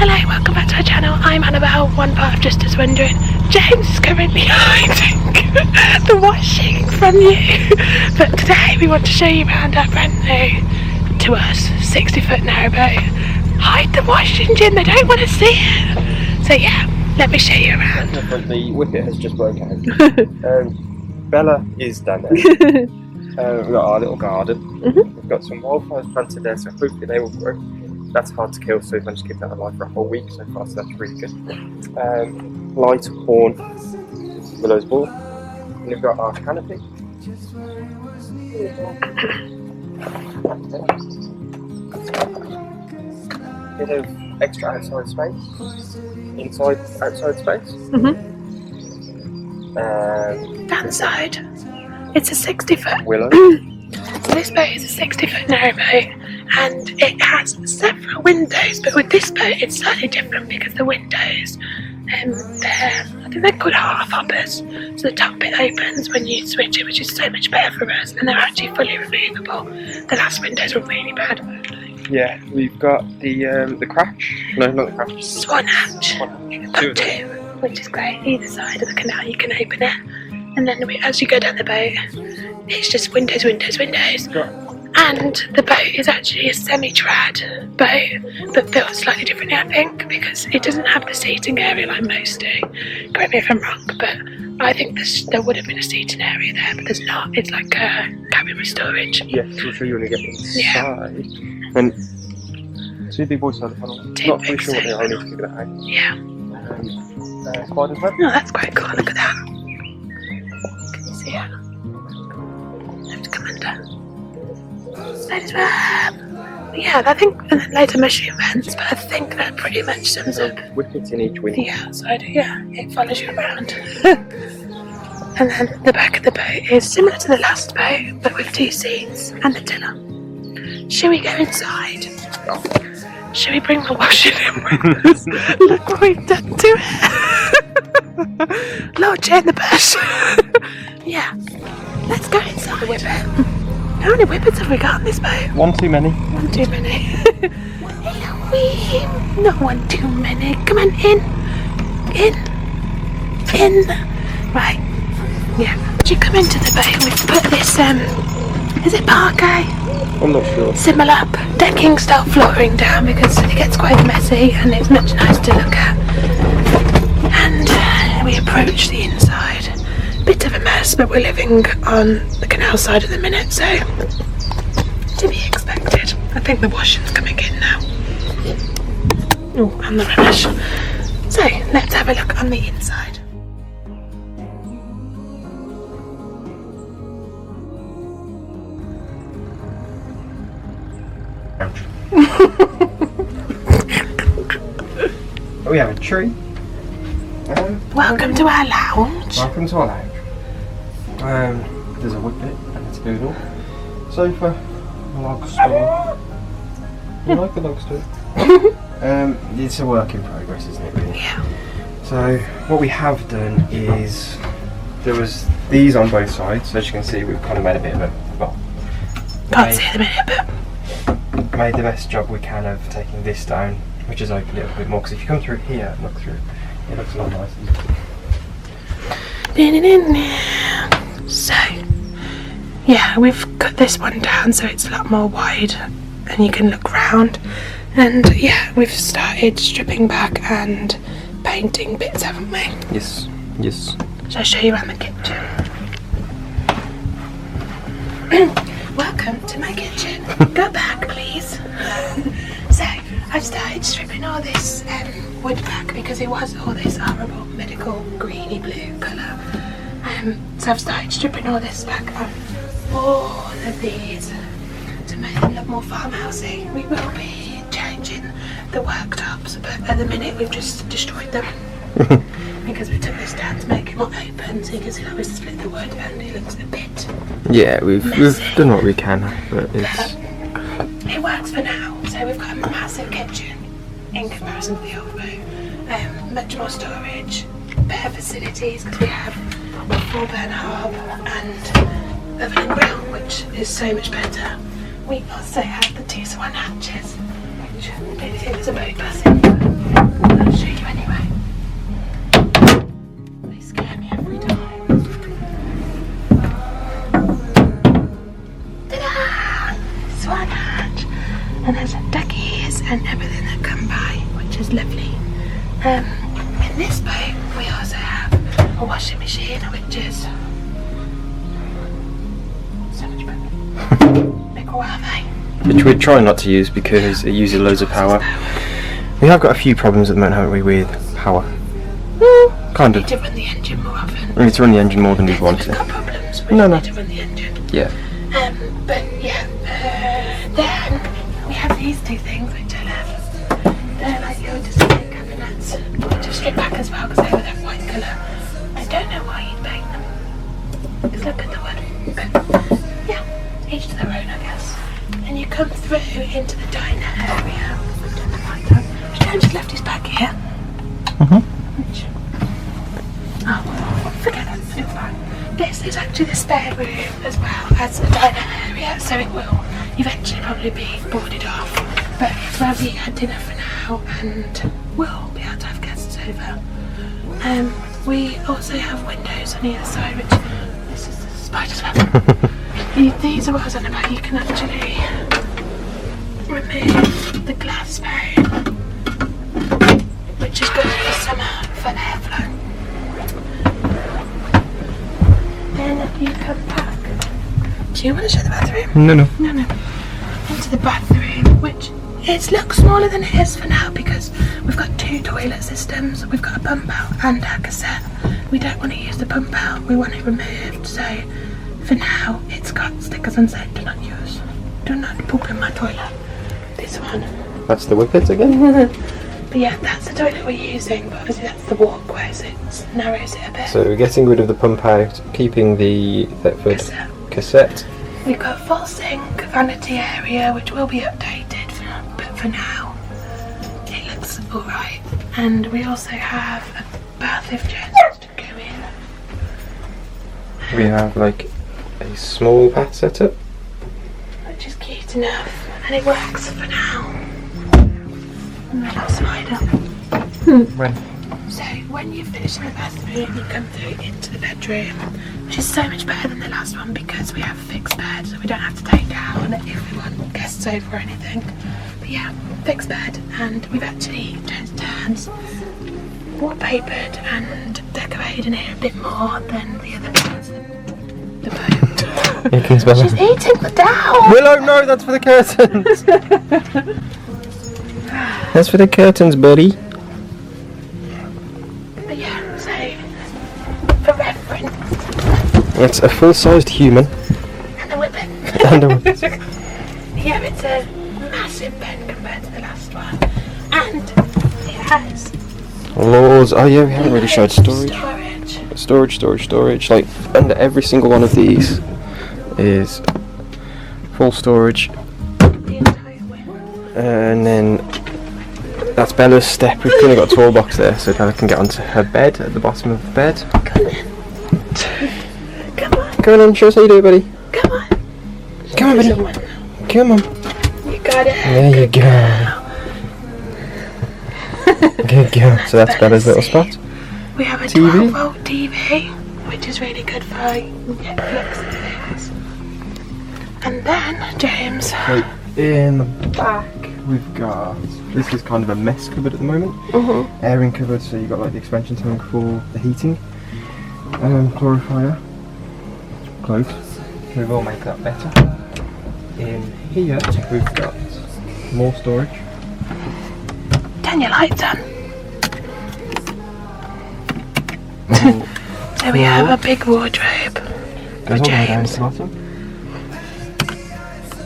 Hello, welcome back to our channel. I'm Annabelle, one part of Just As Wondering. James is currently hiding the washing from you. But today we want to show you around our brand new, to us, 60-foot narrowboat. Hide the washing, Jim, they don't want to see it. So yeah, let me show you around. The wicket has just broke out. Bella is down there. We've got our little garden. We've got some wildflowers planted there, so hopefully they will grow. That's hard to kill, so we've managed to keep that alive for a whole week so far, so that's really good. Light horn, willow's ball, and we've got our canopy. Bit of extra outside space, inside, outside space. That side, it's a 60-foot. Willow. This boat is a 60-foot narrowboat, and it has several windows, but with this boat it's slightly different because the windows, I think they're called half hoppers, so the top bit opens when you switch it, which is so much better for us, and they're actually fully removable. The last windows were really bad. Yeah, we've got the crash. No, not the crash. Swan hatch. Got two, which is great. Either side of the canal you can open it, and then as you go down the boat, it's just windows, windows, windows. And the boat is actually a semi-trad boat, but built slightly differently, I think, because it doesn't have the seating area like most do. Correct me if I'm wrong, but I think there would have been a seating area there, but there's not. It's like a cabin with storage. Yes, we'll show you when we get inside. Yeah. And see the big boys side of the funnel. Not really sure what they are, I need to figure that out. Yeah. Spider's web. Oh, that's quite cool. Look at that. Can you see it? I have to come under. Spider's web. Yeah, I think loads of mushroom vents, but I think that pretty much sums up Wickets in each window. the outside. Yeah, it follows you around. And then the back of the boat is similar to the last boat, but with two seats and the tiller. Shall we go inside? Shall we bring the washing in with us? Look what we've done to it. Lodge in the bush. Yeah, let's go inside the whippet. How many whippets have we got on this boat? One too many. One too many. Not one too many. Come on, in. Right. Yeah. As you come into the boat, we've put this, is it parquet? I'm not sure. Similar decking style flooring down because it gets quite messy and it's much nicer to look at. And we approach the inside. Bit of a mess, but we're living on the canal side at the minute, so to be expected. I think the washing's coming in now. Oh, and the rubbish. So let's have a look on the inside. We have a tree. Welcome to our lounge. Welcome to our lounge. There's a whippet and a spoodle. Sofa, a log store. You like the log store? It's a work in progress, isn't it, really? Yeah. So what we have done is there was these on both sides. So as you can see, we've kind of made a bit of a Can't see it a minute, but made the best job we can of taking this down, which has opened it up a bit more. Because if you come through here and look through, it looks a lot nicer. So, yeah, we've cut this one down so it's a lot more wide and you can look round. And yeah, we've started stripping back and painting bits, haven't we? Yes, yes. Shall I show you around the kitchen? Welcome to my kitchen. Go back, please. So, I've started stripping all this wood back because it was all this horrible medical greeny blue colour. So I've started stripping all this back on all of these to make them look more farmhousey. We will be changing the worktops, but at the minute we've just destroyed them because we took this down to make it more open, so you can see that we split the wood and it looks a bit Yeah, we've done what we can, but it works for now. So we've got a massive kitchen in comparison to the old boat. Much more storage, better facilities because we have a 4-burner hob and oven and grill, which is so much better. We also have the 2 swan hatches, which I don't think there's a boat passing. which is lovely. In this boat we also have a washing machine, which is so much better. Big Huawei. Which we're trying not to use because it uses loads of power. We have got a few problems at the moment, haven't we, with power? Kind of. We need to run the engine more often. We need to run the engine more than we want to. We've got problems. We No. need to run the engine. Yeah. But yeah, then we have these two things which I love. They're like little display cabinets, which are stripped back as well because they were that white colour. I don't know why you'd paint them. Because look at the wood. But yeah, each to their own, I guess. And you come through into the diner area. We've done the right time. John just left his bag here. Oh, forget it. It's fine. This is actually the spare room as well as the diner area, so it will eventually probably be boarded off. But it's where we had dinner for now, and we'll be able to have guests over. We also have windows on either side, which this is the spider's web. These are what I was on about. You can actually remove the glass pane, which is good for the summer for airflow. Then you come back. Do you want to show the bathroom? No. No. Into the bathroom, which looks smaller than it is for now because we've got two toilet systems. We've got a pump out and a cassette. We don't want to use the pump out. We want it removed. So for now, it's got stickers on saying do not use. Do not poop in my toilet. This one. That's the whippet again? But yeah, that's the toilet we're using, but obviously that's the walkway, so it narrows it a bit. So we're getting rid of the pump out, keeping the Thetford cassette. We've got full sink, vanity area, which will be updated, but for now, it looks alright. And we also have a bath if Jen wants to go in. We have like a small bath setup. Which is cute enough, and it works for now. And a little slider. When? So when you finish in the bathroom, you come through into the bedroom, which is so much better than the last one because we have a fixed bed, so we don't have to take down if we want guests over or anything. But yeah, fixed bed, and we've actually changed turns, wallpapered and decorated in here a bit more than the other parts of the boat. Here comes Bella. She's eating the down! Willow, no, that's for the curtains. That's for the curtains, buddy. But yeah, so for reference. It's a full-sized human. And a whippet. And a whippet. Yeah, it's a massive bed compared to the last one. And it has Lords. Oh yeah, we haven't really showed storage. Storage. Like under every single one of these is full storage. The entire width. And then that's Bella's step. We've kind of got a toolbox there so Bella can get onto her bed at the bottom of the bed. Come in. Come on, show us how you do it, buddy. Come on. Come on, buddy. Come on. You got it. There you go. Good girl. So that's Bella's little spot. We have a TV? 12-volt TV, which is really good for Netflix and things. And then, James. Right, in the back we've got, this is kind of a mess cupboard at the moment. Airing cupboard, so you've got like the expansion tank for the heating. Clarifier. Close. We will make that better. In here we've got more storage. Turn your lights on. So we have a big wardrobe Goes for all the way down to James. the bottom.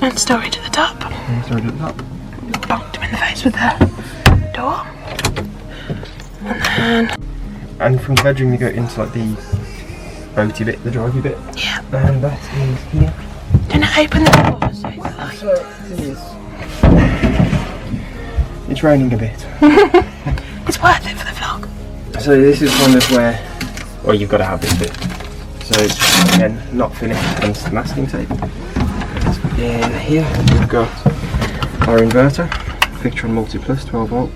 And storage at the top. And storage at the top. Bonked him in the face with the door. And from the bedroom you go into like the boaty bit, the drivey bit. Yeah. And that is here. Do not open the door so it's light. So it is. It's raining a bit. It's worth it for the vlog. So this is kind of where, well, you've got to have this bit. So again, not finished, hence the masking tape. In here we've got our inverter, Victron Multi Plus 12 volt,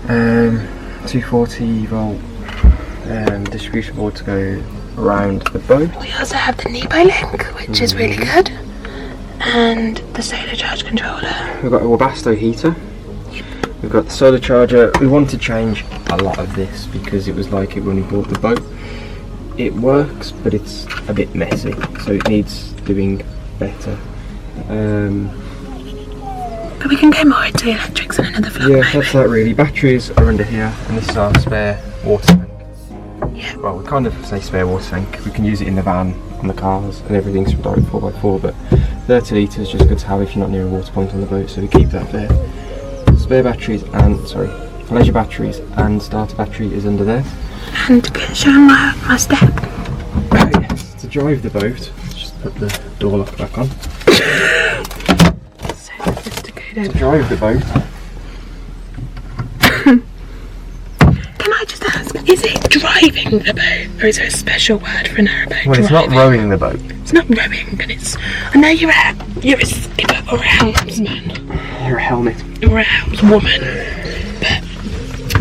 240 volt distribution board to go around the boat. We also have the Nebo link, which is really good. And the solar charge controller. We've got a Webasto heater. We've got the solar charger. We want to change a lot of this because it was like it when we bought the boat. It works, but it's a bit messy, so it needs doing better. But we can go more into the electrics in another vlog. Yeah, that's that really. Batteries are under here, and this is our spare water tank. Yeah. Well, we kind of say spare water tank. We can use it in the van, on the cars, and everything's from direct 4x4, but 30 litres is just good to have if you're not near a water point on the boat, so we keep that there. Spare batteries and, pleasure batteries and starter battery is under there. And show them my step. Yes, to drive the boat, just put the door lock back on. So sophisticated. To drive the boat. Can I just ask, is it driving the boat, or is there a special word for a narrowboat? Well, it's not rowing the boat. It's not rowing, and it's. I know you're a skipper or a helmsman. You're a helmet. Or a helmswoman, but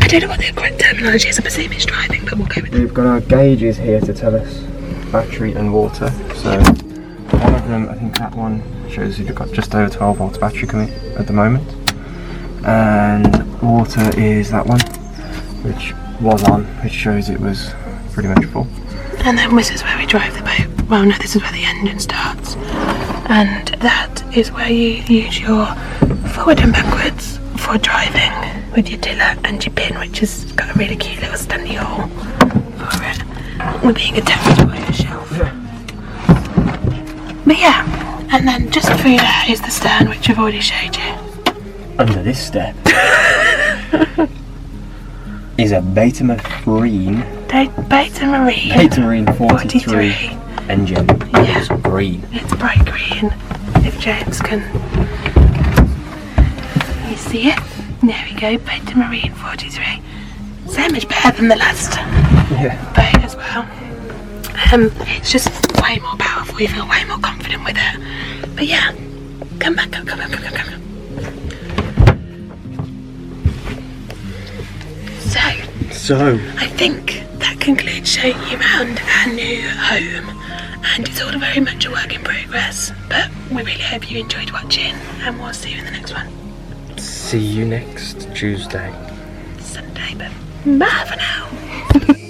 I don't know what the correct terminology is. I presume it's driving, but we'll go with it. We've got our gauges here to tell us battery and water. So one of them, I think that one shows you've got just over 12 volts battery coming at the moment, and water is that one, which was on, which shows it was pretty much full. And then this is where we drive the boat. Well, no, this is where the engine starts, and that is where you use your forward and backwards for driving with your tiller and your pin, which has got a really cute little standy hole for it. We're being attached by a shelf. Yeah. But yeah, and then just through there is the stern, which I've already showed you. Under this step is a Beta Marine. Beta Marine. Beta Marine 43 engine. Yeah. It's green. It's bright green. If James can, you see it? There we go. Beta Marine 43. So much better than the last boat as well. It's just way more powerful. You feel way more confident with it. But yeah, come back. Come. So I think that concludes showing you around our new home, and it's all very much a work in progress, but we really hope you enjoyed watching, and we'll see you in the next one. See you next Tuesday. Sunday, but bye for now.